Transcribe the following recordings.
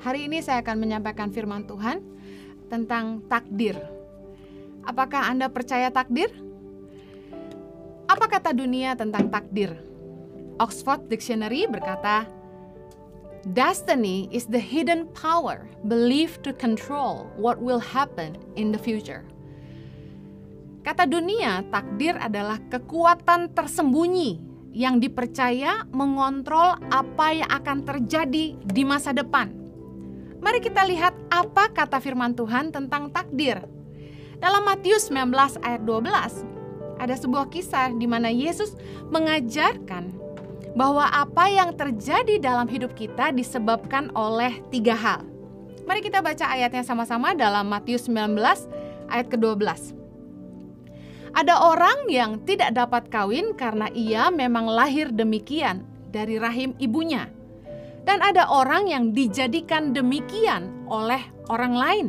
Hari ini saya akan menyampaikan firman Tuhan tentang takdir. Apakah Anda percaya takdir? Apa kata dunia tentang takdir? Oxford Dictionary berkata, "Destiny is the hidden power believed to control what will happen in the future." Kata dunia, takdir adalah kekuatan tersembunyi yang dipercaya mengontrol apa yang akan terjadi di masa depan. Mari kita lihat apa kata firman Tuhan tentang takdir. Dalam Matius 19 ayat 12, ada sebuah kisah di mana Yesus mengajarkan bahwa apa yang terjadi dalam hidup kita disebabkan oleh 3 hal. Mari kita baca ayatnya sama-sama dalam Matius 19 ayat ke-12. Ada orang yang tidak dapat kawin karena ia memang lahir demikian dari rahim ibunya. Dan ada orang yang dijadikan demikian oleh orang lain.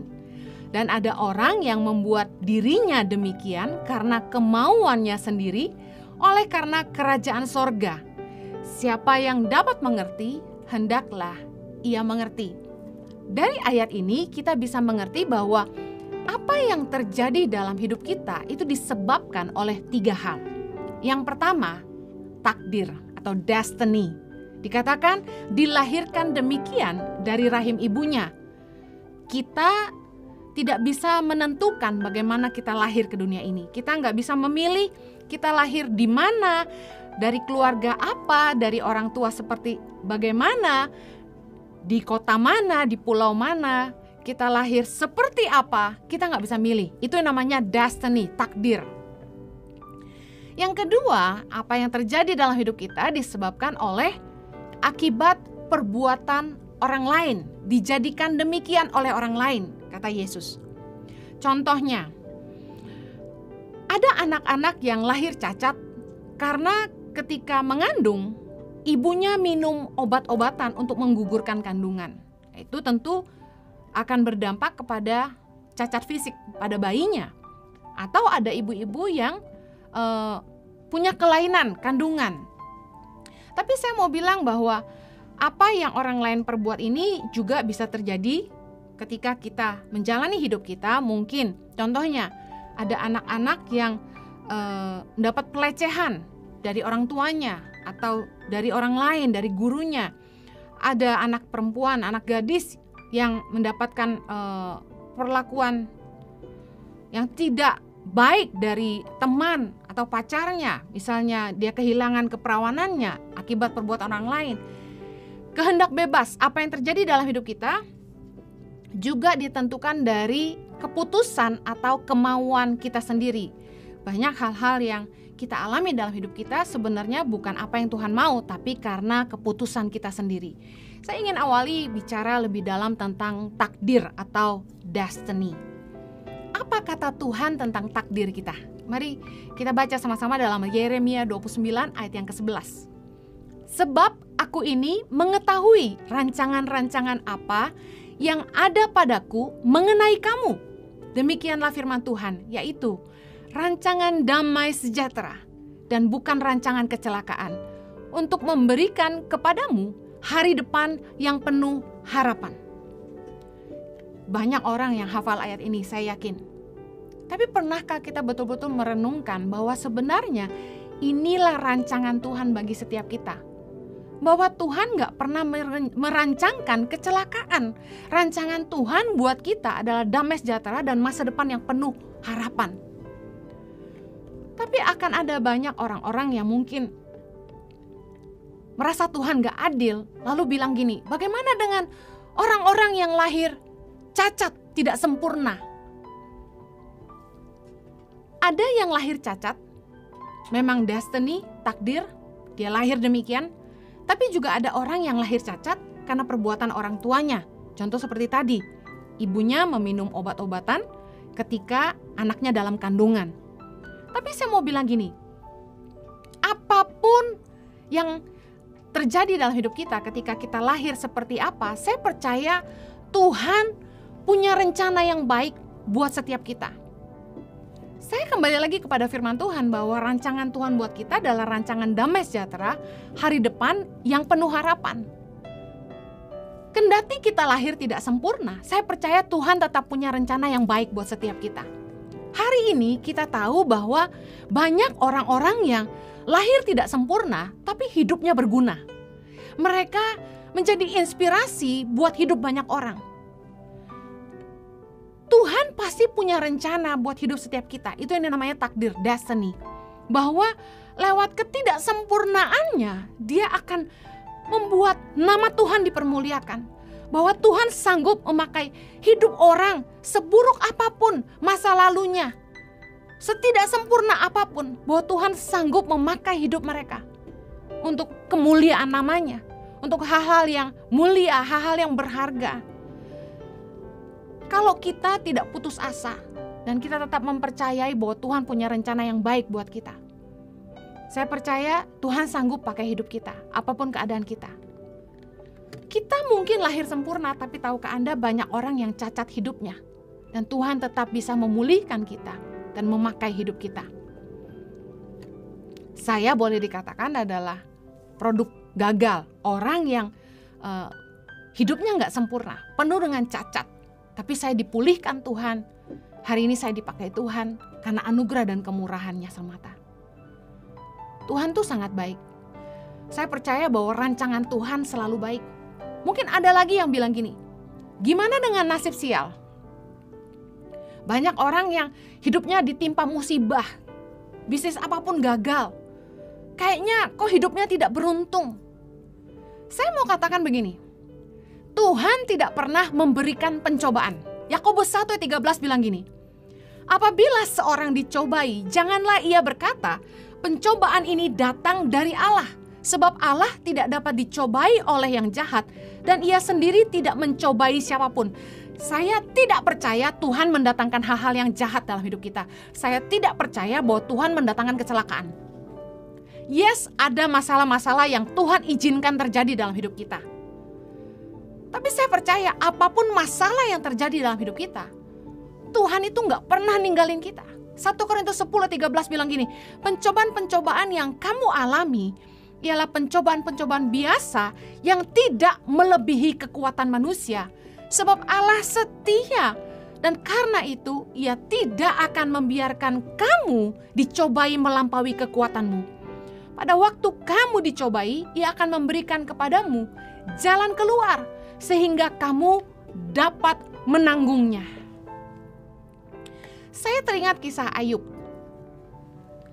Dan ada orang yang membuat dirinya demikian karena kemauannya sendiri oleh karena kerajaan sorga. Siapa yang dapat mengerti, hendaklah ia mengerti. Dari ayat ini kita bisa mengerti bahwa apa yang terjadi dalam hidup kita itu disebabkan oleh 3 hal. Yang pertama, takdir atau destiny. Dikatakan dilahirkan demikian dari rahim ibunya. Kita tidak bisa menentukan bagaimana kita lahir ke dunia ini. Kita nggak bisa memilih kita lahir di mana, dari keluarga apa, dari orang tua seperti bagaimana, di kota mana, di pulau mana. Kita lahir seperti apa, kita nggak bisa milih. Itu yang namanya destiny, takdir. Yang kedua, apa yang terjadi dalam hidup kita disebabkan oleh akibat perbuatan orang lain. Dijadikan demikian oleh orang lain, kata Yesus. Contohnya, ada anak-anak yang lahir cacat karena ketika mengandung, ibunya minum obat-obatan untuk menggugurkan kandungan. Itu tentu akan berdampak kepada cacat fisik pada bayinya. Atau ada ibu-ibu yang punya kelainan kandungan. Tapi saya mau bilang bahwa apa yang orang lain perbuat ini juga bisa terjadi ketika kita menjalani hidup kita. Mungkin contohnya ada anak-anak yang mendapat pelecehan dari orang tuanya atau dari orang lain, dari gurunya. Ada anak perempuan, anak gadis yang mendapatkan perlakuan yang tidak baik dari teman atau pacarnya. Misalnya dia kehilangan keperawanannya akibat perbuatan orang lain. Kehendak bebas, apa yang terjadi dalam hidup kita juga ditentukan dari keputusan atau kemauan kita sendiri. Banyak hal-hal yang kita alami dalam hidup kita sebenarnya bukan apa yang Tuhan mau, tapi karena keputusan kita sendiri. Saya ingin awali bicara lebih dalam tentang takdir atau destiny. Apa kata Tuhan tentang takdir kita? Mari kita baca sama-sama dalam Yeremia 29 ayat yang ke-11. Sebab aku ini mengetahui rancangan-rancangan apa yang ada padaku mengenai kamu. Demikianlah firman Tuhan, yaitu rancangan damai sejahtera dan bukan rancangan kecelakaan, untuk memberikan kepadamu hari depan yang penuh harapan. Banyak orang yang hafal ayat ini, saya yakin. Tapi pernahkah kita betul-betul merenungkan bahwa sebenarnya inilah rancangan Tuhan bagi setiap kita? Bahwa Tuhan gak pernah merancangkan kecelakaan. Rancangan Tuhan buat kita adalah damai sejahtera dan masa depan yang penuh harapan. Tapi akan ada banyak orang-orang yang mungkin merasa Tuhan gak adil, lalu bilang gini, bagaimana dengan orang-orang yang lahir cacat, tidak sempurna? Ada yang lahir cacat, memang destiny, takdir, dia lahir demikian. Tapi juga ada orang yang lahir cacat karena perbuatan orang tuanya. Contoh seperti tadi, ibunya meminum obat-obatan ketika anaknya dalam kandungan. Tapi saya mau bilang gini, apapun yang terjadi dalam hidup kita ketika kita lahir seperti apa, saya percaya Tuhan punya rencana yang baik buat setiap kita. Saya kembali lagi kepada firman Tuhan bahwa rancangan Tuhan buat kita adalah rancangan damai sejahtera, hari depan yang penuh harapan. Kendati kita lahir tidak sempurna, saya percaya Tuhan tetap punya rencana yang baik buat setiap kita. Hari ini kita tahu bahwa banyak orang-orang yang lahir tidak sempurna, tapi hidupnya berguna. Mereka menjadi inspirasi buat hidup banyak orang. Tuhan pasti punya rencana buat hidup setiap kita. Itu yang namanya takdir, destiny. Bahwa lewat ketidaksempurnaannya, dia akan membuat nama Tuhan dipermuliakan. Bahwa Tuhan sanggup memakai hidup orang seburuk apapun masa lalunya. Setidak sempurna apapun, bahwa Tuhan sanggup memakai hidup mereka. Untuk kemuliaan namanya. Untuk hal-hal yang mulia, hal-hal yang berharga. Kalau kita tidak putus asa dan kita tetap mempercayai bahwa Tuhan punya rencana yang baik buat kita. Saya percaya Tuhan sanggup pakai hidup kita, apapun keadaan kita. Kita mungkin lahir sempurna, tapi tahukah Anda banyak orang yang cacat hidupnya. Dan Tuhan tetap bisa memulihkan kita dan memakai hidup kita. Saya boleh dikatakan adalah produk gagal, orang yang hidupnya nggak sempurna, penuh dengan cacat. Tapi saya dipulihkan Tuhan. Hari ini saya dipakai Tuhan karena anugerah dan kemurahan-Nya semata. Tuhan tuh sangat baik. Saya percaya bahwa rancangan Tuhan selalu baik. Mungkin ada lagi yang bilang gini, gimana dengan nasib sial? Banyak orang yang hidupnya ditimpa musibah, bisnis apapun gagal. Kayaknya kok hidupnya tidak beruntung. Saya mau katakan begini, Tuhan tidak pernah memberikan pencobaan. Yakobus 1:13 bilang gini, apabila seorang dicobai, janganlah ia berkata, pencobaan ini datang dari Allah. Sebab Allah tidak dapat dicobai oleh yang jahat, dan ia sendiri tidak mencobai siapapun. Saya tidak percaya Tuhan mendatangkan hal-hal yang jahat dalam hidup kita. Saya tidak percaya bahwa Tuhan mendatangkan kecelakaan. Yes, ada masalah-masalah yang Tuhan izinkan terjadi dalam hidup kita. Tapi saya percaya apapun masalah yang terjadi dalam hidup kita, Tuhan itu gak pernah ninggalin kita. 1 Korintus 10:13 bilang gini, pencobaan-pencobaan yang kamu alami ialah pencobaan-pencobaan biasa yang tidak melebihi kekuatan manusia. Sebab Allah setia dan karena itu Ia tidak akan membiarkan kamu dicobai melampaui kekuatanmu. Pada waktu kamu dicobai, Ia akan memberikan kepadamu jalan keluar sehingga kamu dapat menanggungnya. Saya teringat kisah Ayub.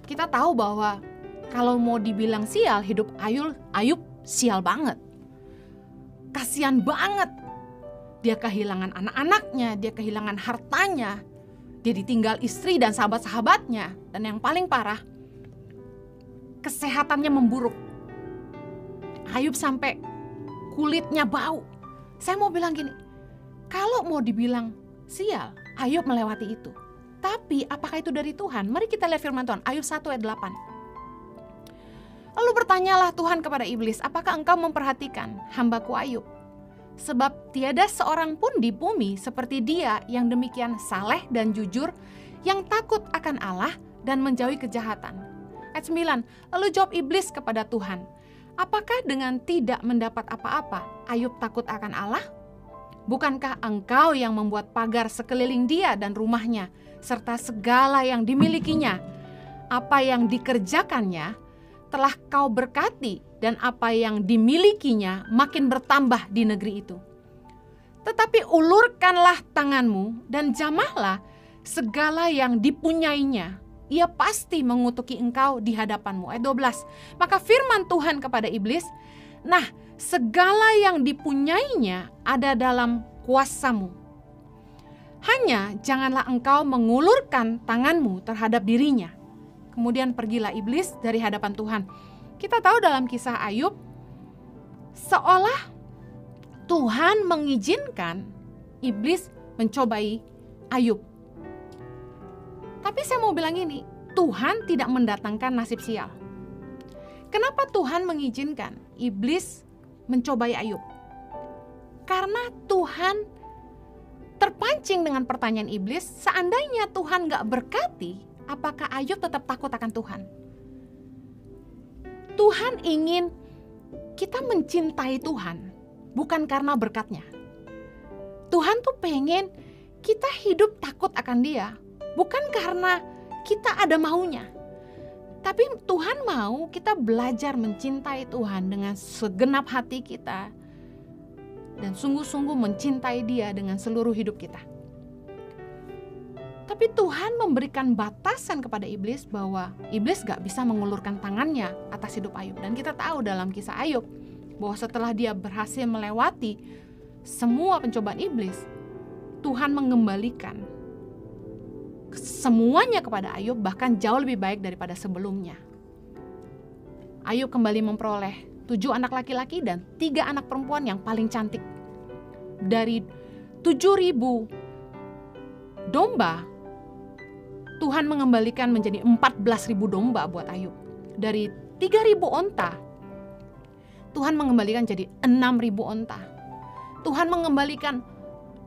Kita tahu bahwa kalau mau dibilang sial, hidup Ayub sial banget. Kasian banget. Dia kehilangan anak-anaknya, dia kehilangan hartanya. Dia ditinggal istri dan sahabat-sahabatnya. Dan yang paling parah, kesehatannya memburuk. Ayub sampai kulitnya bau. Saya mau bilang gini, kalau mau dibilang sial, Ayub melewati itu. Tapi apakah itu dari Tuhan? Mari kita lihat firman Tuhan, Ayub 1:8. Lalu bertanyalah Tuhan kepada iblis, apakah engkau memperhatikan hambaku Ayub? Sebab tiada seorang pun di bumi seperti dia yang demikian saleh dan jujur, yang takut akan Allah dan menjauhi kejahatan. Ayat 9, lalu jawab iblis kepada Tuhan, apakah dengan tidak mendapat apa-apa, Ayub takut akan Allah? Bukankah engkau yang membuat pagar sekeliling dia dan rumahnya, serta segala yang dimilikinya? Apa yang dikerjakannya telah kau berkati, dan apa yang dimilikinya makin bertambah di negeri itu. Tetapi ulurkanlah tanganmu dan jamahlah segala yang dipunyainya. Ia pasti mengutuki engkau di hadapanmu. Ayat 12. Maka firman Tuhan kepada iblis, nah segala yang dipunyainya ada dalam kuasamu. Hanya janganlah engkau mengulurkan tanganmu terhadap dirinya. Kemudian pergilah iblis dari hadapan Tuhan. Kita tahu dalam kisah Ayub, seolah Tuhan mengizinkan iblis mencobai Ayub. Tapi saya mau bilang ini, Tuhan tidak mendatangkan nasib sial. Kenapa Tuhan mengizinkan iblis mencobai Ayub? Karena Tuhan terpancing dengan pertanyaan iblis, seandainya Tuhan gak berkati, apakah Ayub tetap takut akan Tuhan? Tuhan ingin kita mencintai Tuhan bukan karena berkatnya. Tuhan tuh pengen kita hidup takut akan Dia, bukan karena kita ada maunya. Tapi Tuhan mau kita belajar mencintai Tuhan dengan segenap hati kita dan sungguh-sungguh mencintai Dia dengan seluruh hidup kita. Tapi Tuhan memberikan batasan kepada iblis bahwa iblis gak bisa mengulurkan tangannya atas hidup Ayub. Dan kita tahu dalam kisah Ayub bahwa setelah dia berhasil melewati semua pencobaan iblis, Tuhan mengembalikan semuanya kepada Ayub, bahkan jauh lebih baik daripada sebelumnya. Ayub kembali memperoleh 7 anak laki-laki dan 3 anak perempuan yang paling cantik. Dari 7.000 domba, Tuhan mengembalikan menjadi 14.000 domba buat Ayub. Dari 3.000 onta, Tuhan mengembalikan jadi 6.000 onta. Tuhan mengembalikan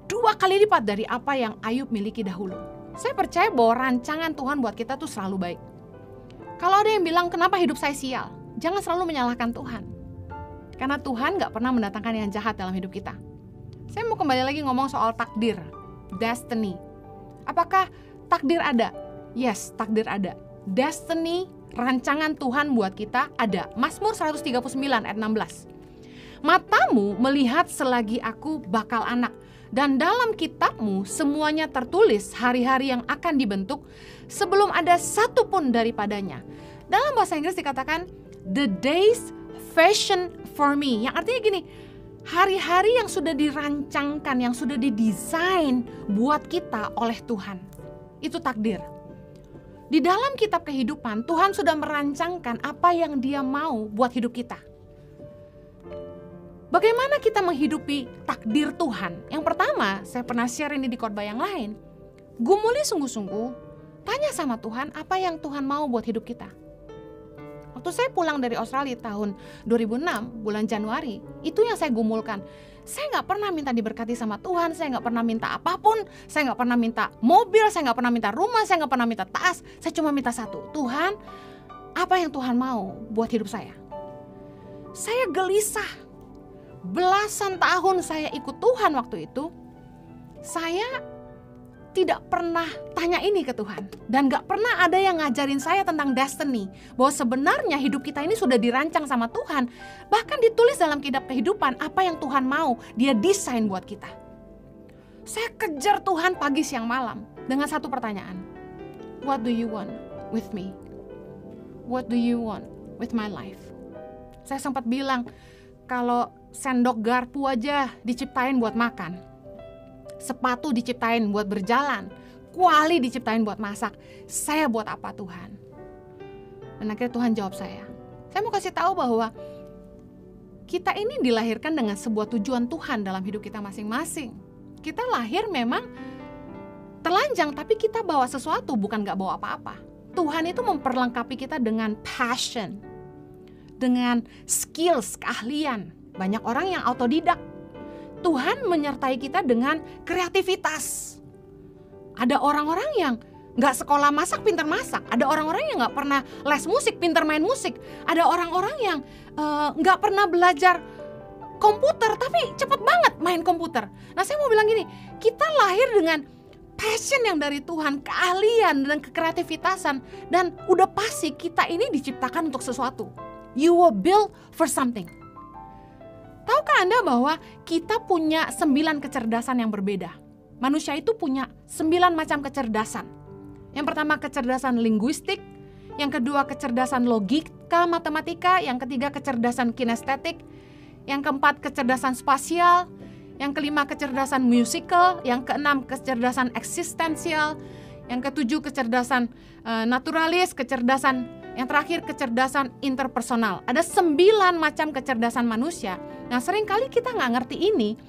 2 kali lipat dari apa yang Ayub miliki dahulu. Saya percaya bahwa rancangan Tuhan buat kita tuh selalu baik. Kalau ada yang bilang kenapa hidup saya sial, jangan selalu menyalahkan Tuhan. Karena Tuhan gak pernah mendatangkan yang jahat dalam hidup kita. Saya mau kembali lagi ngomong soal takdir, destiny. Apakah takdir ada? Yes, takdir ada. Destiny, rancangan Tuhan buat kita ada. Mazmur 139 ayat 16. Matamu melihat selagi aku bakal anak, dan dalam kitabmu semuanya tertulis hari-hari yang akan dibentuk sebelum ada satu pun daripadanya. Dalam bahasa Inggris dikatakan the days fashioned for me, yang artinya gini, hari-hari yang sudah dirancangkan, yang sudah didesain buat kita oleh Tuhan. Itu takdir. Di dalam kitab kehidupan, Tuhan sudah merancangkan apa yang Dia mau buat hidup kita. Bagaimana kita menghidupi takdir Tuhan? Yang pertama, saya pernah share ini di khotbah yang lain. Gumuli sungguh-sungguh, tanya sama Tuhan apa yang Tuhan mau buat hidup kita. Waktu saya pulang dari Australia tahun 2006, bulan Januari, itu yang saya gumulkan. Saya gak pernah minta diberkati sama Tuhan, saya gak pernah minta apapun, saya gak pernah minta mobil, saya gak pernah minta rumah, saya gak pernah minta tas, saya cuma minta satu, Tuhan, apa yang Tuhan mau buat hidup saya? Saya gelisah, belasan tahun saya ikut Tuhan waktu itu, saya tidak pernah tanya ini ke Tuhan. Dan gak pernah ada yang ngajarin saya tentang destiny. Bahwa sebenarnya hidup kita ini sudah dirancang sama Tuhan. Bahkan ditulis dalam kitab kehidupan apa yang Tuhan mau. Dia desain buat kita. Saya kejar Tuhan pagi siang malam dengan satu pertanyaan. What do you want with me? What do you want with my life? Saya sempat bilang, kalau sendok garpu aja diciptain buat makan, sepatu diciptain buat berjalan, kuali diciptain buat masak, saya buat apa Tuhan? Dan akhirnya Tuhan jawab saya. Saya mau kasih tahu bahwa kita ini dilahirkan dengan sebuah tujuan Tuhan dalam hidup kita masing-masing. Kita lahir memang telanjang, tapi kita bawa sesuatu, bukan gak bawa apa-apa. Tuhan itu memperlengkapi kita dengan passion, dengan skills, keahlian. Banyak orang yang autodidak. Tuhan menyertai kita dengan kreativitas. Ada orang-orang yang gak sekolah masak, pintar masak. Ada orang-orang yang gak pernah les musik, pintar main musik. Ada orang-orang yang gak pernah belajar komputer, tapi cepet banget main komputer. Nah, saya mau bilang gini, kita lahir dengan passion yang dari Tuhan, keahlian dan kekreativitasan. Dan udah pasti kita ini diciptakan untuk sesuatu. You were built for something. Tahukah Anda bahwa kita punya 9 kecerdasan yang berbeda? Manusia itu punya 9 macam kecerdasan. Yang pertama kecerdasan linguistik, yang kedua kecerdasan logika, matematika, yang ketiga kecerdasan kinestetik, yang keempat kecerdasan spasial, yang kelima kecerdasan musical, yang keenam kecerdasan eksistensial, yang ketujuh kecerdasan naturalis, yang terakhir kecerdasan interpersonal. Ada 9 macam kecerdasan manusia. Nah, seringkali kita nggak ngerti ini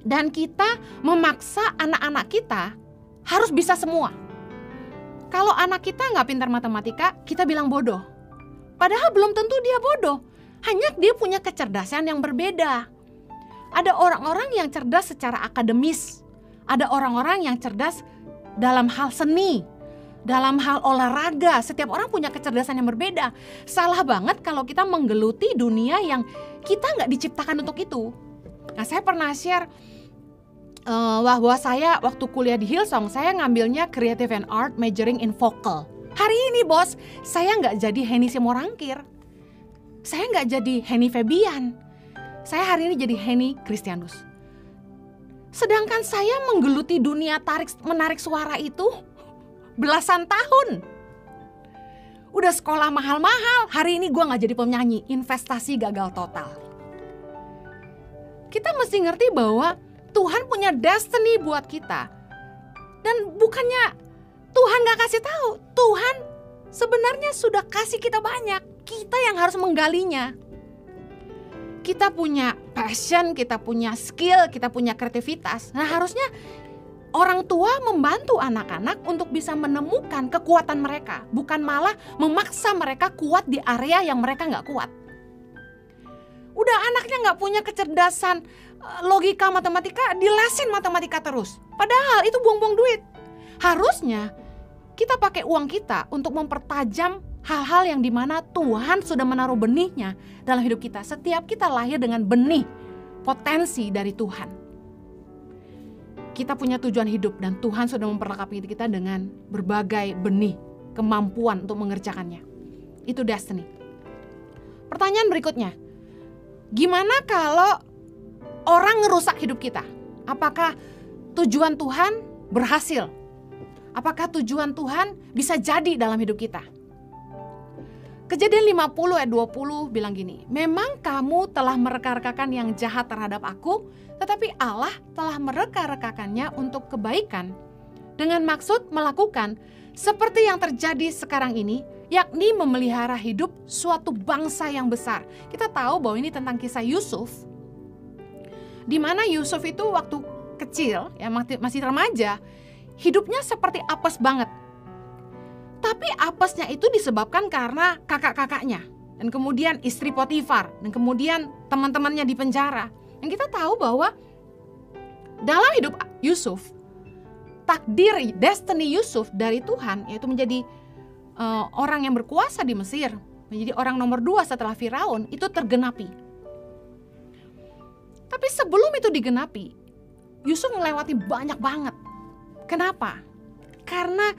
dan kita memaksa anak-anak kita harus bisa semua. Kalau anak kita nggak pintar matematika, kita bilang bodoh. Padahal belum tentu dia bodoh, hanya dia punya kecerdasan yang berbeda. Ada orang-orang yang cerdas secara akademis, ada orang-orang yang cerdas dalam hal seni, dalam hal olahraga. Setiap orang punya kecerdasan yang berbeda. Salah banget kalau kita menggeluti dunia yang kita nggak diciptakan untuk itu. Nah, saya pernah share bahwa saya waktu kuliah di Hillsong, saya ngambilnya Creative and Art, majoring in vocal. Hari ini bos, saya nggak jadi Henny Simorangkir, saya nggak jadi Henny Febian, saya hari ini jadi Henny Kristianus. Sedangkan saya menggeluti dunia menarik suara itu belasan tahun. Udah sekolah mahal-mahal, hari ini gue gak jadi penyanyi, investasi gagal total. Kita mesti ngerti bahwa Tuhan punya destiny buat kita. Dan bukannya Tuhan gak kasih tahu, Tuhan sebenarnya sudah kasih kita banyak. Kita yang harus menggalinya. Kita punya passion, kita punya skill, kita punya kreativitas. Nah, harusnya orang tua membantu anak-anak untuk bisa menemukan kekuatan mereka, bukan malah memaksa mereka kuat di area yang mereka nggak kuat. Udah anaknya nggak punya kecerdasan logika matematika, dilesin matematika terus. Padahal itu buang-buang duit. Harusnya kita pakai uang kita untuk mempertajam hal-hal yang dimana Tuhan sudah menaruh benihnya dalam hidup kita. Setiap kita lahir dengan benih potensi dari Tuhan. Kita punya tujuan hidup dan Tuhan sudah memperlengkapi kita dengan berbagai benih kemampuan untuk mengerjakannya. Itu destiny. Pertanyaan berikutnya, gimana kalau orang ngerusak hidup kita? Apakah tujuan Tuhan berhasil? Apakah tujuan Tuhan bisa jadi dalam hidup kita? Kejadian 50 ayat 20 bilang gini, memang kamu telah mereka-rekakan yang jahat terhadap aku, tetapi Allah telah mereka-rekakannya untuk kebaikan dengan maksud melakukan seperti yang terjadi sekarang ini, yakni memelihara hidup suatu bangsa yang besar. Kita tahu bahwa ini tentang kisah Yusuf, di mana Yusuf itu waktu kecil, ya masih remaja, hidupnya seperti apes banget. Tapi apesnya itu disebabkan karena kakak-kakaknya, dan kemudian istri Potifar, dan kemudian teman-temannya di penjara. Dan kita tahu bahwa dalam hidup Yusuf, takdir, destiny Yusuf dari Tuhan, yaitu menjadi orang yang berkuasa di Mesir, menjadi orang nomor 2 setelah Firaun, itu tergenapi. Tapi sebelum itu digenapi, Yusuf melewati banyak banget. Kenapa? Karena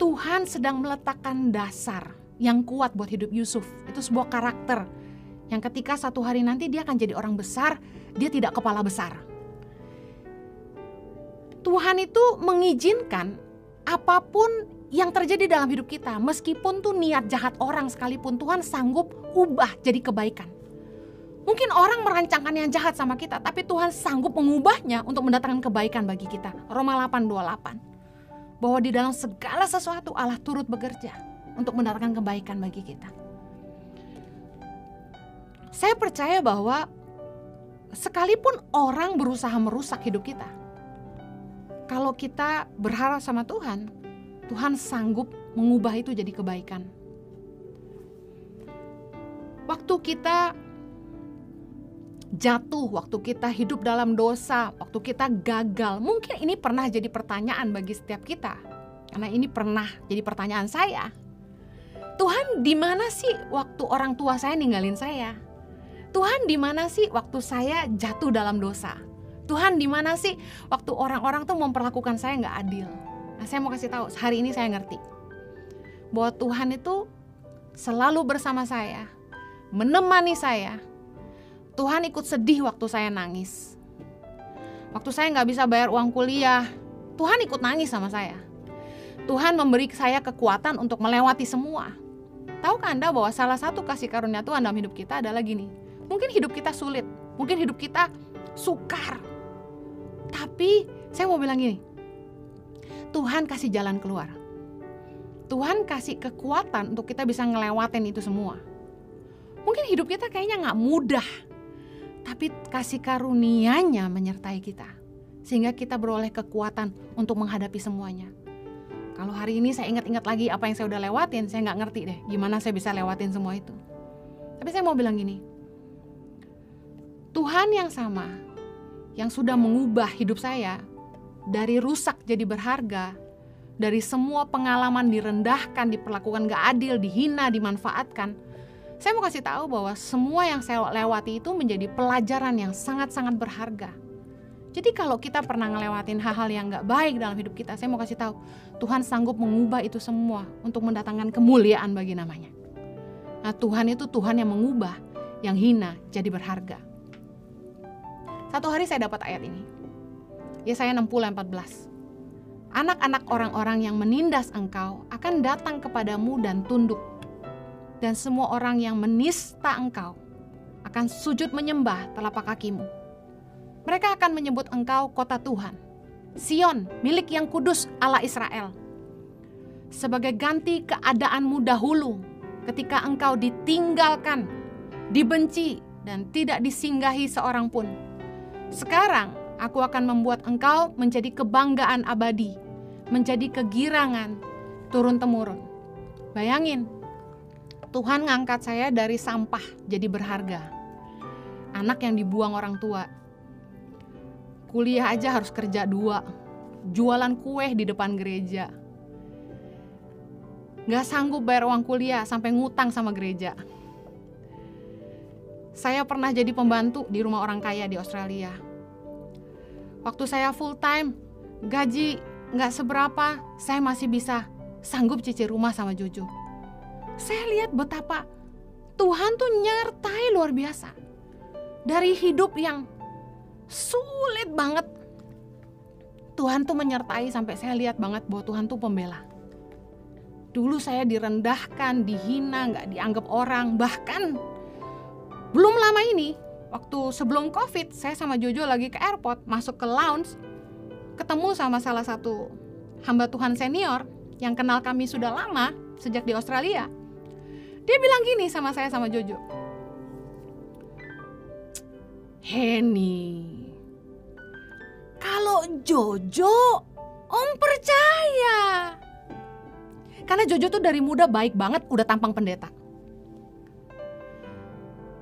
Tuhan sedang meletakkan dasar yang kuat buat hidup Yusuf. Itu sebuah karakter yang ketika satu hari nanti dia akan jadi orang besar, dia tidak kepala besar. Tuhan itu mengizinkan apapun yang terjadi dalam hidup kita, meskipun tuh niat jahat orang sekalipun, Tuhan sanggup ubah jadi kebaikan. Mungkin orang merancangkan yang jahat sama kita, tapi Tuhan sanggup mengubahnya untuk mendatangkan kebaikan bagi kita. Roma 8:28. Bahwa di dalam segala sesuatu Allah turut bekerja untuk mendatangkan kebaikan bagi kita. Saya percaya bahwa sekalipun orang berusaha merusak hidup kita, kalau kita berharap sama Tuhan, Tuhan sanggup mengubah itu jadi kebaikan. Waktu kita jatuh, waktu kita hidup dalam dosa, waktu kita gagal, mungkin ini pernah jadi pertanyaan bagi setiap kita. Karena ini pernah jadi pertanyaan saya. Tuhan, di mana sih waktu orang tua saya ninggalin saya? Tuhan, di mana sih waktu saya jatuh dalam dosa? Tuhan, di mana sih waktu orang-orang tuh memperlakukan saya nggak adil? Nah, saya mau kasih tahu, hari ini saya ngerti bahwa Tuhan itu selalu bersama saya, menemani saya. Tuhan ikut sedih waktu saya nangis. Waktu saya gak bisa bayar uang kuliah, Tuhan ikut nangis sama saya. Tuhan memberi saya kekuatan untuk melewati semua. Tahukah Anda bahwa salah satu kasih karunia Tuhan dalam hidup kita adalah gini. Mungkin hidup kita sulit, mungkin hidup kita sukar. Tapi saya mau bilang gini, Tuhan kasih jalan keluar. Tuhan kasih kekuatan untuk kita bisa ngelewatin itu semua. Mungkin hidup kita kayaknya gak mudah, tapi kasih karunia-Nya menyertai kita, sehingga kita beroleh kekuatan untuk menghadapi semuanya. Kalau hari ini saya ingat-ingat lagi apa yang saya udah lewatin, saya nggak ngerti deh gimana saya bisa lewatin semua itu. Tapi saya mau bilang gini, Tuhan yang sama, yang sudah mengubah hidup saya dari rusak jadi berharga, dari semua pengalaman direndahkan, diperlakukan gak adil, dihina, dimanfaatkan, Saya mau kasih tahu bahwa semua yang saya lewati itu menjadi pelajaran yang sangat-sangat berharga. Jadi kalau kita pernah ngelewatin hal-hal yang gak baik dalam hidup kita, saya mau kasih tahu, Tuhan sanggup mengubah itu semua untuk mendatangkan kemuliaan bagi namanya. Nah, Tuhan itu Tuhan yang mengubah yang hina jadi berharga. Satu hari saya dapat ayat ini. Yesaya 60:14. Anak-anak orang-orang yang menindas engkau akan datang kepadamu dan tunduk. Dan semua orang yang menista engkau akan sujud menyembah telapak kakimu. Mereka akan menyebut engkau kota Tuhan, Sion, milik yang kudus Allah Israel. Sebagai ganti keadaanmu dahulu, ketika engkau ditinggalkan, dibenci, dan tidak disinggahi seorang pun. Sekarang aku akan membuat engkau menjadi kebanggaan abadi, menjadi kegirangan turun-temurun. Bayangin, Tuhan ngangkat saya dari sampah jadi berharga. Anak yang dibuang orang tua. Kuliah aja harus kerja 2. Jualan kue di depan gereja. Gak sanggup bayar uang kuliah sampai ngutang sama gereja. Saya pernah jadi pembantu di rumah orang kaya di Australia. Waktu saya full time, gaji gak seberapa, saya masih bisa sanggup cicil rumah sama Jojo. Saya lihat betapa Tuhan tuh nyertai luar biasa. Dari hidup yang sulit banget, Tuhan tuh menyertai sampai saya lihat banget bahwa Tuhan tuh pembela. Dulu saya direndahkan, dihina, gak dianggap orang. Bahkan belum lama ini, waktu sebelum COVID, saya sama Jojo lagi ke airport, masuk ke lounge, ketemu sama salah satu hamba Tuhan senior yang kenal kami sudah lama, sejak di Australia. Dia bilang gini sama saya sama Jojo, Henny, kalau Jojo, Om percaya. Karena Jojo tuh dari muda baik banget, udah tampang pendeta.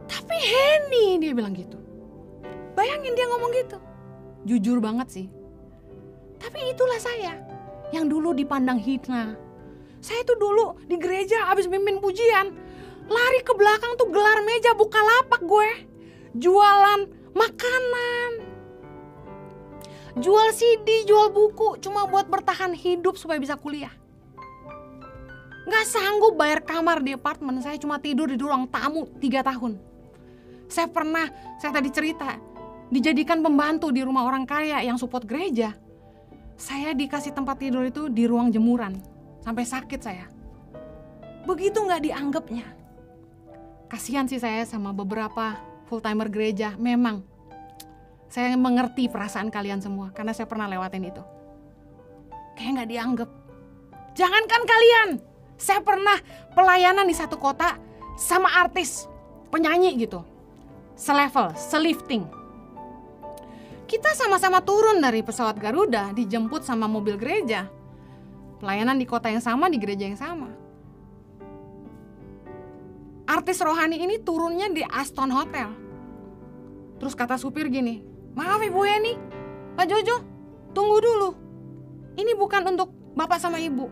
Tapi Henny, dia bilang gitu. Bayangin dia ngomong gitu. Jujur banget sih. Tapi itulah saya, yang dulu dipandang hina. Saya tuh dulu di gereja abis mimpin pujian, lari ke belakang tuh gelar meja buka lapak gue. Jualan makanan, jual CD, jual buku, cuma buat bertahan hidup supaya bisa kuliah. Gak sanggup bayar kamar di apartemen, saya cuma tidur di ruang tamu 3 tahun. Saya tadi cerita, dijadikan pembantu di rumah orang kaya yang support gereja. Saya dikasih tempat tidur itu di ruang jemuran. Sampai sakit saya. Begitu gak dianggapnya. Kasihan sih saya sama beberapa full timer gereja. Memang saya mengerti perasaan kalian semua, karena saya pernah lewatin itu. Kayak gak dianggap. Jangankan kalian, saya pernah pelayanan di satu kota sama artis, penyanyi gitu, selevel, selifting. Kita sama-sama turun dari pesawat Garuda, dijemput sama mobil gereja. Pelayanan di kota yang sama, di gereja yang sama. Artis rohani ini turunnya di Aston Hotel. Terus kata supir gini, maaf Ibu Henny, Pak Jojo, tunggu dulu. Ini bukan untuk Bapak sama Ibu.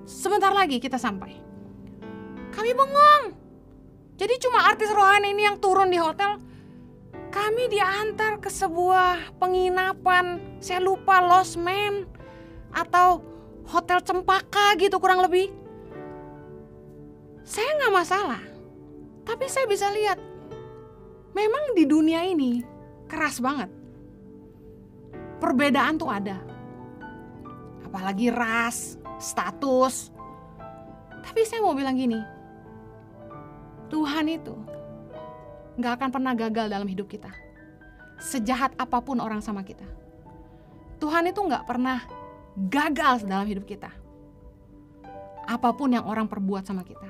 Sebentar lagi kita sampai. Kami bengong. Jadi cuma artis rohani ini yang turun di hotel. Kami diantar ke sebuah penginapan, saya lupa Losmen atau Hotel Cempaka gitu kurang lebih. Saya gak masalah, tapi saya bisa lihat memang di dunia ini keras banget. Perbedaan tuh ada, apalagi ras, status. Tapi saya mau bilang gini, Tuhan itu gak akan pernah gagal dalam hidup kita. Sejahat apapun orang sama kita, Tuhan itu gak pernah gagal dalam hidup kita. Apapun yang orang perbuat sama kita.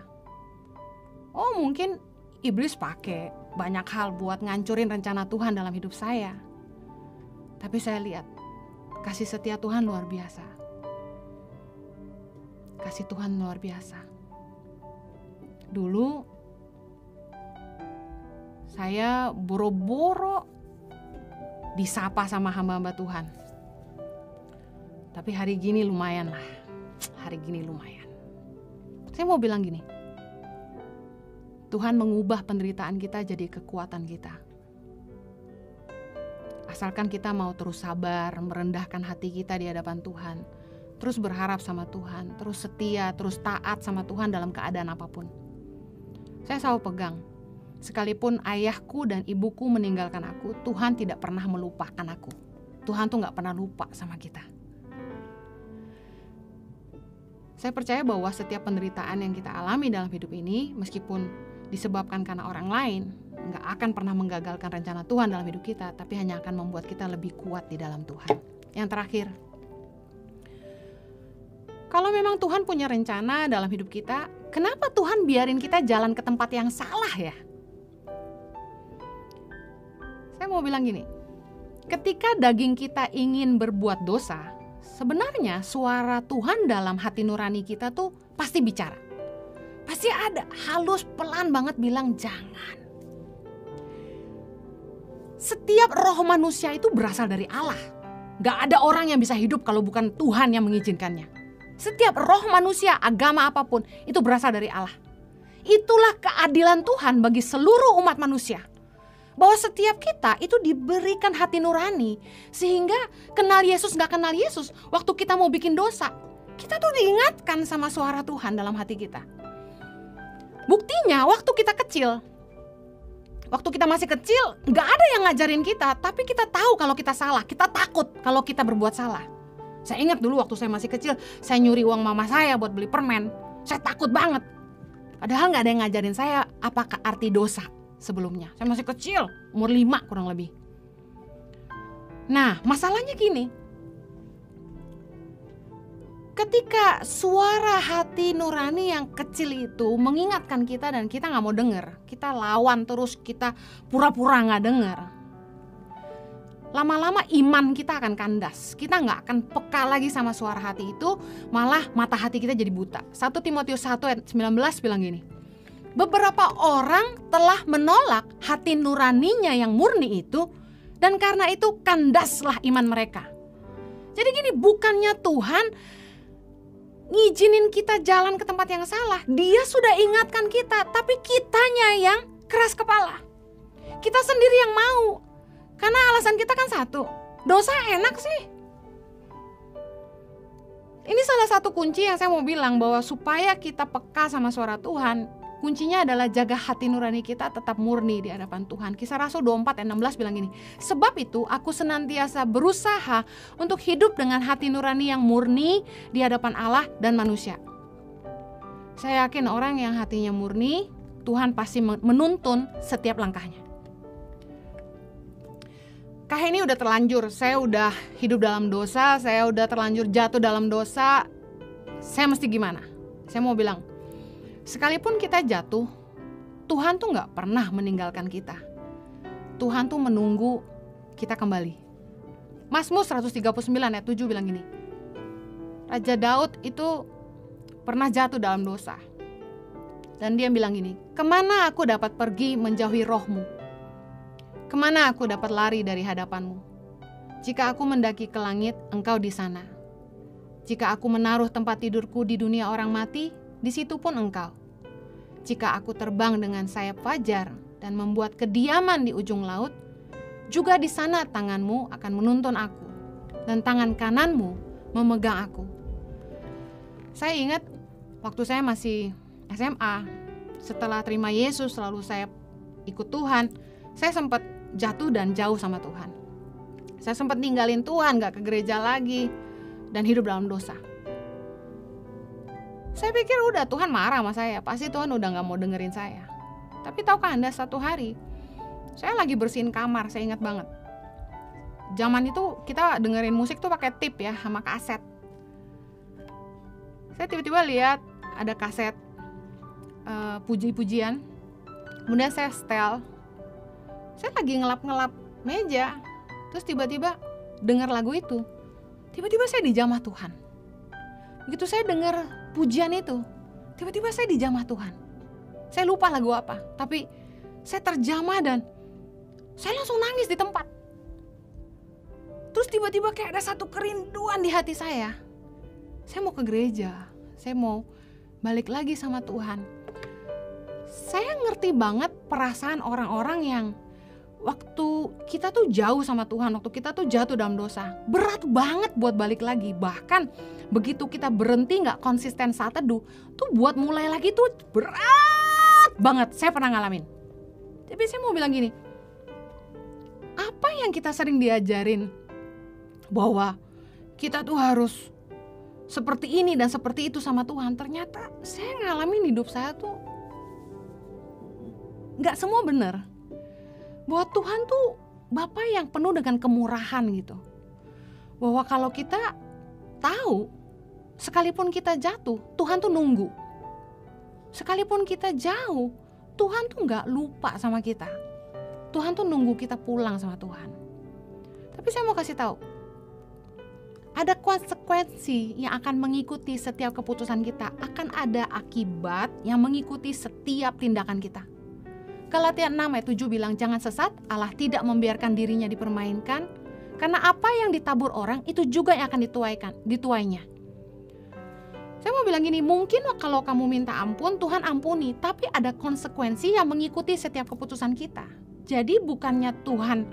Oh, mungkin iblis pakai banyak hal buat ngancurin rencana Tuhan dalam hidup saya. Tapi saya lihat kasih setia Tuhan luar biasa. Kasih Tuhan luar biasa. Dulu saya boro-boro disapa sama hamba-hamba Tuhan. Tapi hari gini lumayan lah. Hari gini lumayan. Saya mau bilang gini. Tuhan mengubah penderitaan kita jadi kekuatan kita. Asalkan kita mau terus sabar, merendahkan hati kita di hadapan Tuhan, terus berharap sama Tuhan, terus setia, terus taat sama Tuhan dalam keadaan apapun. Saya selalu pegang, sekalipun ayahku dan ibuku meninggalkan aku, Tuhan tidak pernah melupakan aku. Tuhan tuh gak pernah lupa sama kita. Saya percaya bahwa setiap penderitaan yang kita alami dalam hidup ini, meskipun disebabkan karena orang lain, gak akan pernah menggagalkan rencana Tuhan dalam hidup kita, tapi hanya akan membuat kita lebih kuat di dalam Tuhan. Yang terakhir, kalau memang Tuhan punya rencana dalam hidup kita, kenapa Tuhan biarin kita jalan ke tempat yang salah ya? Saya mau bilang gini, ketika daging kita ingin berbuat dosa, sebenarnya suara Tuhan dalam hati nurani kita tuh pasti bicara. Pasti ada, halus, pelan banget bilang jangan. Setiap roh manusia itu berasal dari Allah. Gak ada orang yang bisa hidup kalau bukan Tuhan yang mengizinkannya. Setiap roh manusia, agama apapun, itu berasal dari Allah. Itulah keadilan Tuhan bagi seluruh umat manusia. Bahwa setiap kita itu diberikan hati nurani. Sehingga kenal Yesus gak kenal Yesus, waktu kita mau bikin dosa, kita tuh diingatkan sama suara Tuhan dalam hati kita. Buktinya waktu kita kecil, waktu kita masih kecil, gak ada yang ngajarin kita, tapi kita tahu kalau kita salah, kita takut kalau kita berbuat salah. Saya ingat dulu waktu saya masih kecil, saya nyuri uang mama saya buat beli permen. Saya takut banget. Padahal gak ada yang ngajarin saya apa arti dosa sebelumnya. Saya masih kecil, umur 5 kurang lebih. Nah, masalahnya gini. Ketika suara hati nurani yang kecil itu mengingatkan kita dan kita gak mau denger, kita lawan terus, kita pura-pura gak denger, lama-lama iman kita akan kandas. Kita gak akan peka lagi sama suara hati itu, malah mata hati kita jadi buta. 1 Timotius 1 ayat 19 bilang gini, beberapa orang telah menolak hati nuraninya yang murni itu, dan karena itu kandaslah iman mereka. Jadi gini, bukannya Tuhan ngizinin kita jalan ke tempat yang salah. Dia sudah ingatkan kita, tapi kitanya yang keras kepala. Kita sendiri yang mau. Karena alasan kita kan satu, dosa enak sih. Ini salah satu kunci yang saya mau bilang, bahwa supaya kita peka sama suara Tuhan, kuncinya adalah jaga hati nurani kita tetap murni di hadapan Tuhan. Kisah Rasul 24 ayat 16 bilang gini, sebab itu aku senantiasa berusaha untuk hidup dengan hati nurani yang murni di hadapan Allah dan manusia. Saya yakin orang yang hatinya murni, Tuhan pasti menuntun setiap langkahnya. Ini udah terlanjur, saya udah hidup dalam dosa, saya udah terlanjur jatuh dalam dosa. Saya mesti gimana? Saya mau bilang, sekalipun kita jatuh, Tuhan tuh gak pernah meninggalkan kita. Tuhan tuh menunggu kita kembali. Mazmur 139 ayat 7 bilang gini, Raja Daud itu pernah jatuh dalam dosa. Dan dia bilang gini, kemana aku dapat pergi menjauhi rohmu? Kemana aku dapat lari dari hadapanmu? Jika aku mendaki ke langit, engkau di sana. Jika aku menaruh tempat tidurku di dunia orang mati, di situ pun engkau. Jika aku terbang dengan sayap fajar dan membuat kediaman di ujung laut, juga di sana tanganmu akan menuntun aku, dan tangan kananmu memegang aku. Saya ingat waktu saya masih SMA, setelah terima Yesus lalu saya ikut Tuhan, saya sempat jatuh dan jauh sama Tuhan. Saya sempat ninggalin Tuhan, gak ke gereja lagi, dan hidup dalam dosa. Saya pikir udah Tuhan marah sama saya, pasti Tuhan udah gak mau dengerin saya. Tapi tahukah Anda, satu hari saya lagi bersihin kamar, saya ingat banget. Zaman itu kita dengerin musik tuh pakai tip ya, sama kaset. Saya tiba-tiba lihat ada kaset puji-pujian. Kemudian saya setel. Saya lagi ngelap-ngelap meja, terus tiba-tiba dengar lagu itu. Tiba-tiba saya dijamah Tuhan. Begitu saya dengar pujian itu, tiba-tiba saya dijamah Tuhan. Saya lupa lagu apa, tapi saya terjamah dan saya langsung nangis di tempat. Terus tiba-tiba kayak ada satu kerinduan di hati saya. Saya mau ke gereja, saya mau balik lagi sama Tuhan. Saya ngerti banget perasaan orang-orang yang waktu kita tuh jauh sama Tuhan, waktu kita tuh jatuh dalam dosa, berat banget buat balik lagi. Bahkan begitu kita berhenti gak konsisten saat teduh, tuh buat mulai lagi tuh berat banget. Saya pernah ngalamin. Tapi saya mau bilang gini, apa yang kita sering diajarin bahwa kita tuh harus seperti ini dan seperti itu sama Tuhan, ternyata saya ngalamin hidup saya tuh gak semua benar. Bahwa Tuhan tuh Bapa yang penuh dengan kemurahan gitu. Bahwa kalau kita tahu, sekalipun kita jatuh, Tuhan tuh nunggu. Sekalipun kita jauh, Tuhan tuh gak lupa sama kita. Tuhan tuh nunggu kita pulang sama Tuhan. Tapi saya mau kasih tahu, ada konsekuensi yang akan mengikuti setiap keputusan kita. Akan ada akibat yang mengikuti setiap tindakan kita. Galatia 6 ayat 7 bilang, jangan sesat, Allah tidak membiarkan dirinya dipermainkan. Karena apa yang ditabur orang, itu juga yang akan dituainya. Saya mau bilang gini, mungkin kalau kamu minta ampun, Tuhan ampuni. Tapi ada konsekuensi yang mengikuti setiap keputusan kita. Jadi bukannya Tuhan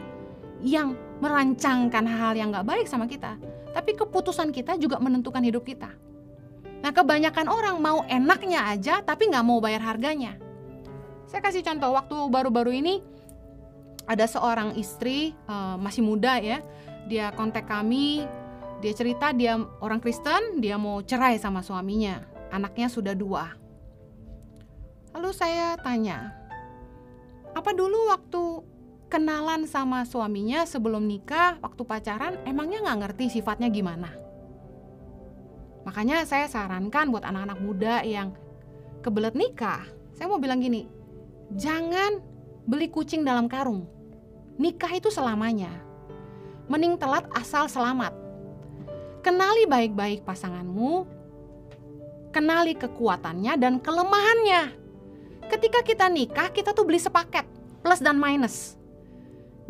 yang merancangkan hal yang gak baik sama kita, tapi keputusan kita juga menentukan hidup kita. Nah, kebanyakan orang mau enaknya aja tapi gak mau bayar harganya. Saya kasih contoh, waktu baru-baru ini ada seorang istri masih muda ya, dia kontak kami, dia cerita dia orang Kristen, dia mau cerai sama suaminya, anaknya sudah 2. Lalu saya tanya, apa dulu waktu kenalan sama suaminya sebelum nikah, waktu pacaran, emangnya gak ngerti sifatnya gimana? Makanya saya sarankan buat anak-anak muda yang kebelet nikah, saya mau bilang gini, jangan beli kucing dalam karung. Nikah itu selamanya. Mending telat asal selamat. Kenali baik-baik pasanganmu, kenali kekuatannya dan kelemahannya. Ketika kita nikah, kita tuh beli sepaket, plus dan minus.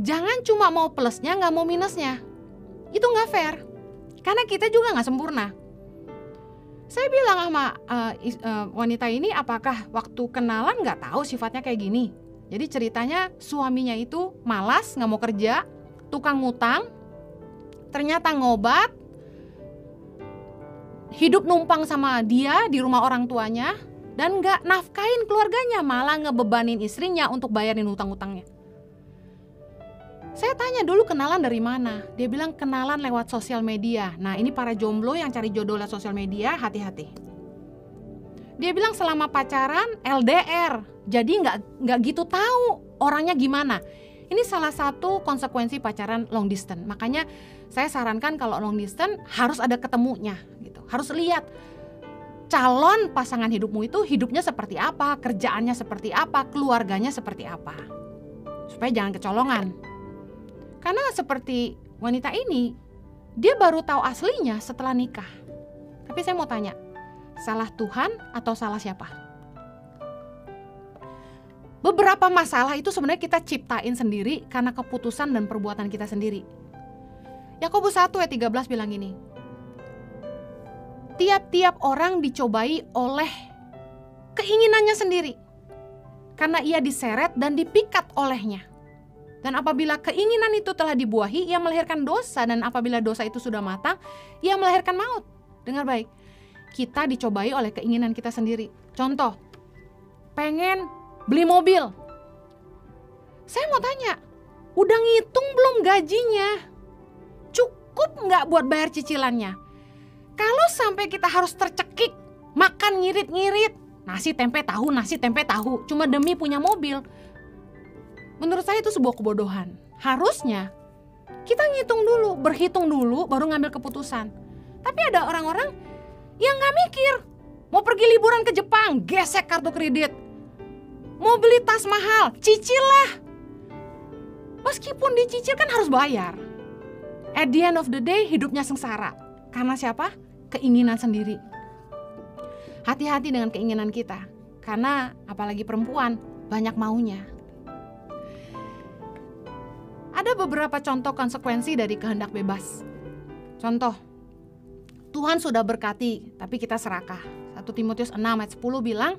Jangan cuma mau plusnya, gak mau minusnya. Itu gak fair, karena kita juga gak sempurna. Saya bilang sama wanita ini, apakah waktu kenalan gak tahu sifatnya kayak gini. Jadi ceritanya suaminya itu malas, gak mau kerja, tukang ngutang, ternyata ngobat, hidup numpang sama dia di rumah orang tuanya, dan gak nafkain keluarganya, malah ngebebanin istrinya untuk bayarin hutang-hutangnya. Saya tanya dulu kenalan dari mana? Dia bilang kenalan lewat sosial media. Nah, ini para jomblo yang cari jodoh lewat sosial media, hati-hati. Dia bilang selama pacaran LDR, jadi nggak gitu tahu orangnya gimana. Ini salah satu konsekuensi pacaran long distance. Makanya saya sarankan kalau long distance harus ada ketemunya, gitu. Harus lihat calon pasangan hidupmu itu hidupnya seperti apa, kerjaannya seperti apa, keluarganya seperti apa, supaya jangan kecolongan. Karena seperti wanita ini, dia baru tahu aslinya setelah nikah. Tapi saya mau tanya, salah Tuhan atau salah siapa? Beberapa masalah itu sebenarnya kita ciptain sendiri karena keputusan dan perbuatan kita sendiri. Yakobus 1 ayat 13 bilang gini, tiap-tiap orang dicobai oleh keinginannya sendiri, karena ia diseret dan dipikat olehnya. Dan apabila keinginan itu telah dibuahi, ia melahirkan dosa. Dan apabila dosa itu sudah matang, ia melahirkan maut. Dengar baik, kita dicobai oleh keinginan kita sendiri. Contoh, pengen beli mobil. Saya mau tanya, udah ngitung belum gajinya? Cukup gak buat bayar cicilannya? Kalau sampai kita harus tercekik, makan ngirit-ngirit, nasi tempe tahu, cuma demi punya mobil, menurut saya itu sebuah kebodohan. Harusnya kita ngitung dulu, berhitung dulu, baru ngambil keputusan. Tapi ada orang-orang yang gak mikir. Mau pergi liburan ke Jepang, gesek kartu kredit. Mau beli tas mahal, cicil lah. Meskipun dicicil kan harus bayar. At the end of the day, hidupnya sengsara. Karena siapa? Keinginan sendiri. Hati-hati dengan keinginan kita. Karena apalagi perempuan, banyak maunya. Ada beberapa contoh konsekuensi dari kehendak bebas. Contoh, Tuhan sudah berkati, tapi kita serakah. 1 Timotius 6 ayat 10 bilang,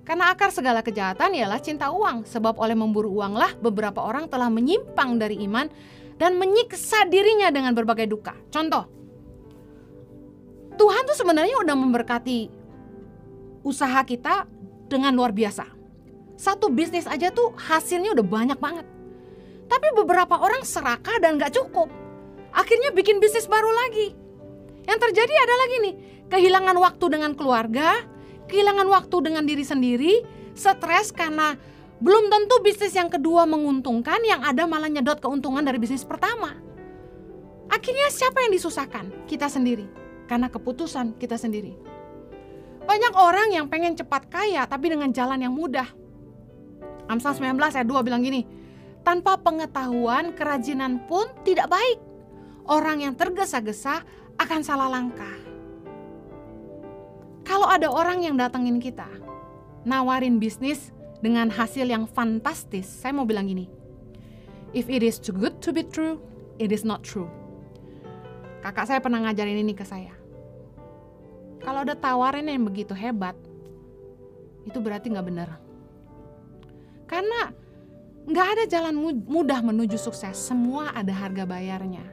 Karena akar segala kejahatan ialah cinta uang, sebab oleh memburu uanglah beberapa orang telah menyimpang dari iman dan menyiksa dirinya dengan berbagai duka. Contoh, Tuhan tuh sebenarnya udah memberkati usaha kita dengan luar biasa. Satu bisnis aja tuh hasilnya udah banyak banget. Tapi beberapa orang serakah dan gak cukup. Akhirnya bikin bisnis baru lagi. Yang terjadi adalah gini, kehilangan waktu dengan keluarga, kehilangan waktu dengan diri sendiri, stres karena belum tentu bisnis yang kedua menguntungkan, yang ada malah nyedot keuntungan dari bisnis pertama. Akhirnya siapa yang disusahkan? Kita sendiri, karena keputusan kita sendiri. Banyak orang yang pengen cepat kaya tapi dengan jalan yang mudah. Amsal 19 ayat 2 bilang gini, tanpa pengetahuan kerajinan pun tidak baik. Orang yang tergesa-gesa akan salah langkah. Kalau ada orang yang datengin kita, nawarin bisnis dengan hasil yang fantastis, saya mau bilang gini, if it is too good to be true, it is not true. Kakak saya pernah ngajarin ini ke saya. Kalau ada tawaran yang begitu hebat, itu berarti gak benar. Karena gak ada jalan mudah menuju sukses, semua ada harga bayarnya.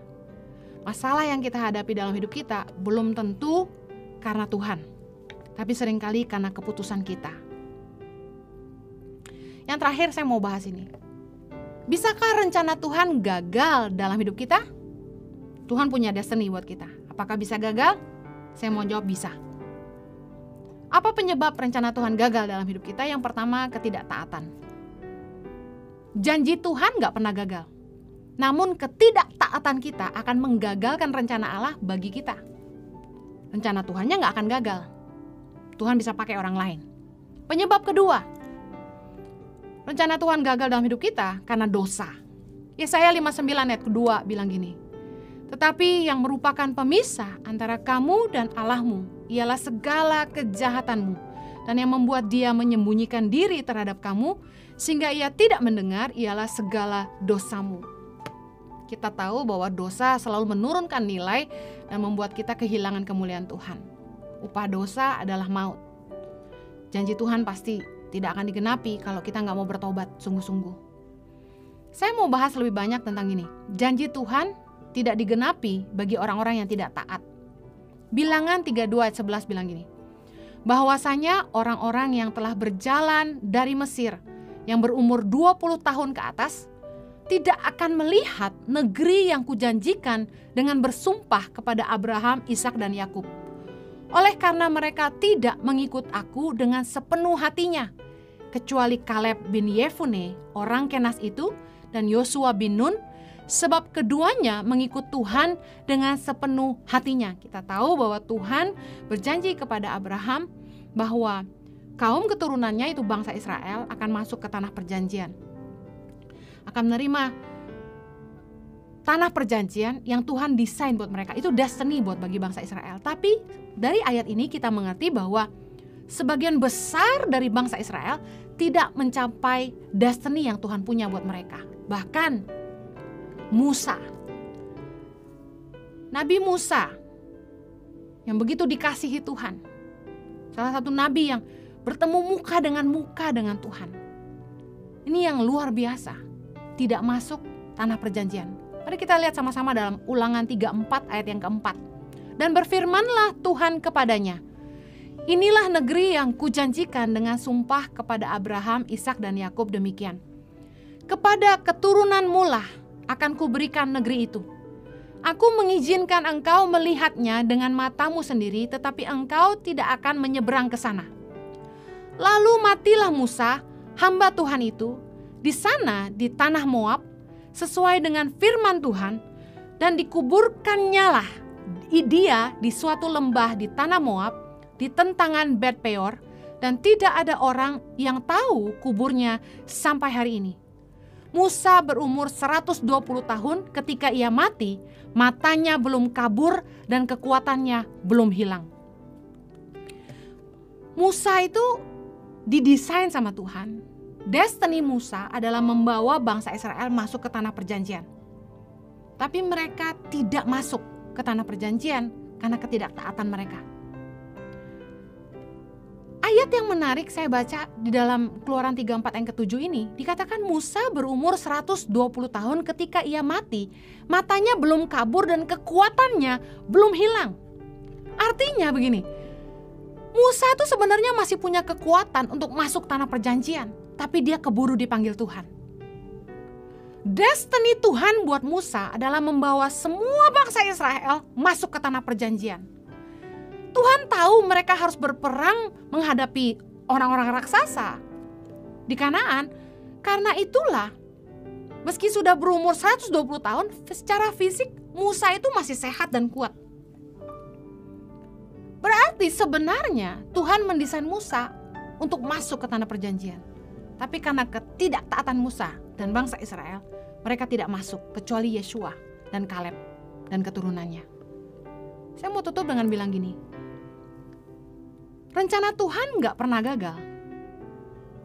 Masalah yang kita hadapi dalam hidup kita belum tentu karena Tuhan, tapi seringkali karena keputusan kita. Yang terakhir saya mau bahas ini. Bisakah rencana Tuhan gagal dalam hidup kita? Tuhan punya destiny buat kita. Apakah bisa gagal? Saya mau jawab bisa. Apa penyebab rencana Tuhan gagal dalam hidup kita? Yang pertama, ketidaktaatan. Janji Tuhan gak pernah gagal. Namun ketidaktaatan kita akan menggagalkan rencana Allah bagi kita. Rencana Tuhannya gak akan gagal. Tuhan bisa pakai orang lain. Penyebab kedua, rencana Tuhan gagal dalam hidup kita karena dosa. Yesaya 59 ayat kedua bilang gini, tetapi yang merupakan pemisah antara kamu dan Allahmu ialah segala kejahatanmu, dan yang membuat dia menyembunyikan diri terhadap kamu sehingga ia tidak mendengar ialah segala dosamu. Kita tahu bahwa dosa selalu menurunkan nilai dan membuat kita kehilangan kemuliaan Tuhan. Upah dosa adalah maut. Janji Tuhan pasti tidak akan digenapi kalau kita nggak mau bertobat sungguh-sungguh. Saya mau bahas lebih banyak tentang ini. Janji Tuhan tidak digenapi bagi orang-orang yang tidak taat. Bilangan 32 ayat 11 bilang gini, bahwasanya orang-orang yang telah berjalan dari Mesir yang berumur 20 tahun ke atas tidak akan melihat negeri yang kujanjikan dengan bersumpah kepada Abraham, Ishak dan Yakub. Oleh karena mereka tidak mengikut aku dengan sepenuh hatinya, kecuali Kaleb bin Yefune, orang Kenas itu, dan Yosua bin Nun, sebab keduanya mengikut Tuhan dengan sepenuh hatinya. Kita tahu bahwa Tuhan berjanji kepada Abraham bahwa kaum keturunannya itu bangsa Israel akan masuk ke tanah perjanjian. Akan menerima tanah perjanjian yang Tuhan desain buat mereka. Itu destiny buat bagi bangsa Israel. Tapi dari ayat ini kita mengerti bahwa sebagian besar dari bangsa Israel tidak mencapai destiny yang Tuhan punya buat mereka. Bahkan Musa, Nabi Musa yang begitu dikasihi Tuhan, salah satu nabi yang bertemu muka dengan Tuhan. Ini yang luar biasa, tidak masuk tanah perjanjian. Mari kita lihat sama-sama dalam Ulangan 34 ayat yang keempat. Dan berfirmanlah Tuhan kepadanya, inilah negeri yang kujanjikan dengan sumpah kepada Abraham, Ishak dan Yakub demikian. Kepada keturunanmu lah akan kuberikan negeri itu. Aku mengizinkan engkau melihatnya dengan matamu sendiri, tetapi engkau tidak akan menyeberang ke sana. Lalu matilah Musa, hamba Tuhan itu, di sana di tanah Moab, sesuai dengan firman Tuhan, dan dikuburkannya lah dia di suatu lembah di tanah Moab, di tentangan Bet Peor, dan tidak ada orang yang tahu kuburnya sampai hari ini. Musa berumur 120 tahun ketika ia mati, matanya belum kabur dan kekuatannya belum hilang. Musa itu didesain sama Tuhan. Destiny Musa adalah membawa bangsa Israel masuk ke tanah perjanjian. Tapi mereka tidak masuk ke tanah perjanjian karena ketidaktaatan mereka. Ayat Ayat yang menarik saya baca di dalam Keluaran 34 ayat ke-7 ini, dikatakan Musa berumur 120 tahun ketika ia mati. Matanya belum kabur dan kekuatannya belum hilang. Artinya begini, Musa itu sebenarnya masih punya kekuatan untuk masuk tanah perjanjian, tapi dia keburu dipanggil Tuhan. Destiny Tuhan buat Musa adalah membawa semua bangsa Israel masuk ke tanah perjanjian. Tuhan tahu mereka harus berperang menghadapi orang-orang raksasa di Kanaan. Karena itulah, meski sudah berumur 120 tahun, secara fisik Musa itu masih sehat dan kuat. Berarti sebenarnya Tuhan mendesain Musa untuk masuk ke tanah perjanjian. Tapi karena ketidaktaatan Musa dan bangsa Israel, mereka tidak masuk kecuali Yeshua dan Kaleb dan keturunannya. Saya mau tutup dengan bilang gini, rencana Tuhan gak pernah gagal.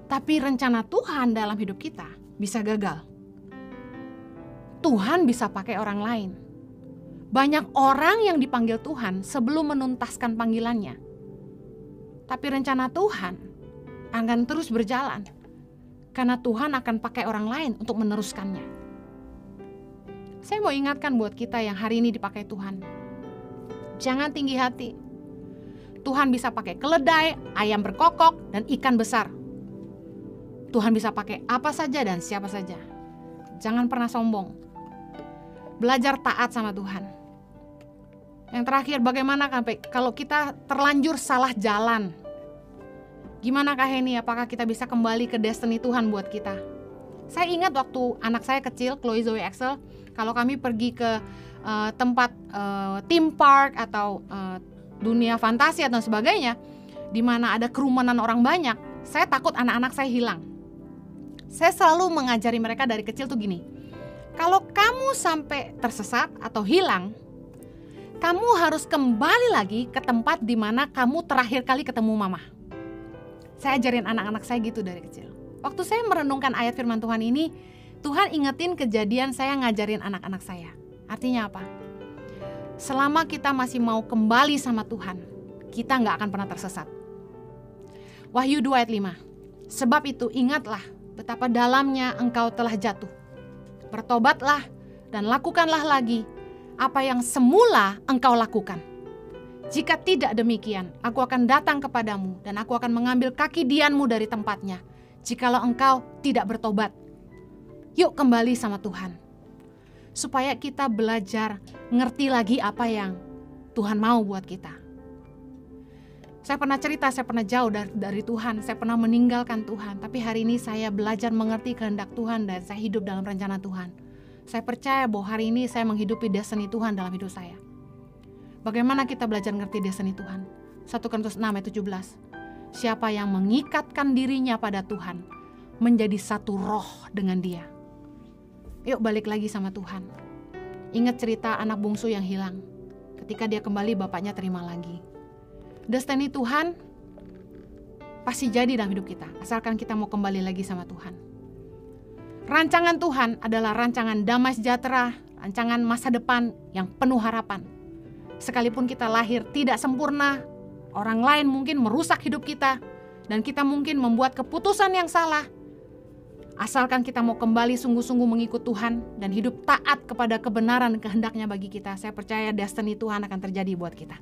Tapi rencana Tuhan dalam hidup kita bisa gagal. Tuhan bisa pakai orang lain. Banyak orang yang dipanggil Tuhan sebelum menuntaskan panggilannya. Tapi rencana Tuhan akan terus berjalan. Karena Tuhan akan pakai orang lain untuk meneruskannya. Saya mau ingatkan buat kita yang hari ini dipakai Tuhan. Jangan tinggi hati. Tuhan bisa pakai keledai, ayam berkokok, dan ikan besar. Tuhan bisa pakai apa saja dan siapa saja. Jangan pernah sombong. Belajar taat sama Tuhan. Yang terakhir, bagaimana kalau kita terlanjur salah jalan? Gimana Kak Heni, apakah kita bisa kembali ke destiny Tuhan buat kita? Saya ingat waktu anak saya kecil, Chloe Zoe Axel, kalau kami pergi ke tempat theme park atau dunia fantasi atau sebagainya, di mana ada kerumunan orang banyak, saya takut anak-anak saya hilang. Saya selalu mengajari mereka dari kecil tuh gini, kalau kamu sampai tersesat atau hilang, kamu harus kembali lagi ke tempat di mana kamu terakhir kali ketemu mama. Saya ajarin anak-anak saya gitu dari kecil. Waktu saya merenungkan ayat firman Tuhan ini, Tuhan ingetin kejadian saya ngajarin anak-anak saya. Artinya apa? Selama kita masih mau kembali sama Tuhan, kita gak akan pernah tersesat. Wahyu 2 ayat 5. Sebab itu ingatlah betapa dalamnya engkau telah jatuh. Bertobatlah dan lakukanlah lagi apa yang semula engkau lakukan. Jika tidak demikian, aku akan datang kepadamu dan aku akan mengambil kaki dianmu dari tempatnya, jikalau engkau tidak bertobat. Yuk kembali sama Tuhan, supaya kita belajar ngerti lagi apa yang Tuhan mau buat kita. Saya pernah cerita, saya pernah jauh dari Tuhan, saya pernah meninggalkan Tuhan, tapi hari ini saya belajar mengerti kehendak Tuhan dan saya hidup dalam rencana Tuhan. Saya percaya bahwa hari ini saya menghidupi destiny Tuhan dalam hidup saya. Bagaimana kita belajar ngerti destiny Tuhan? 1 Korintus 6 ayat 17. Siapa yang mengikatkan dirinya pada Tuhan menjadi satu roh dengan Dia. Yuk balik lagi sama Tuhan. Ingat cerita anak bungsu yang hilang. Ketika dia kembali, bapaknya terima lagi. Destiny Tuhan pasti jadi dalam hidup kita, asalkan kita mau kembali lagi sama Tuhan. Rancangan Tuhan adalah rancangan damai sejahtera, rancangan masa depan yang penuh harapan. Sekalipun kita lahir tidak sempurna, orang lain mungkin merusak hidup kita, dan kita mungkin membuat keputusan yang salah. Asalkan kita mau kembali sungguh-sungguh mengikut Tuhan dan hidup taat kepada kebenaran kehendaknya bagi kita, saya percaya destiny Tuhan akan terjadi buat kita.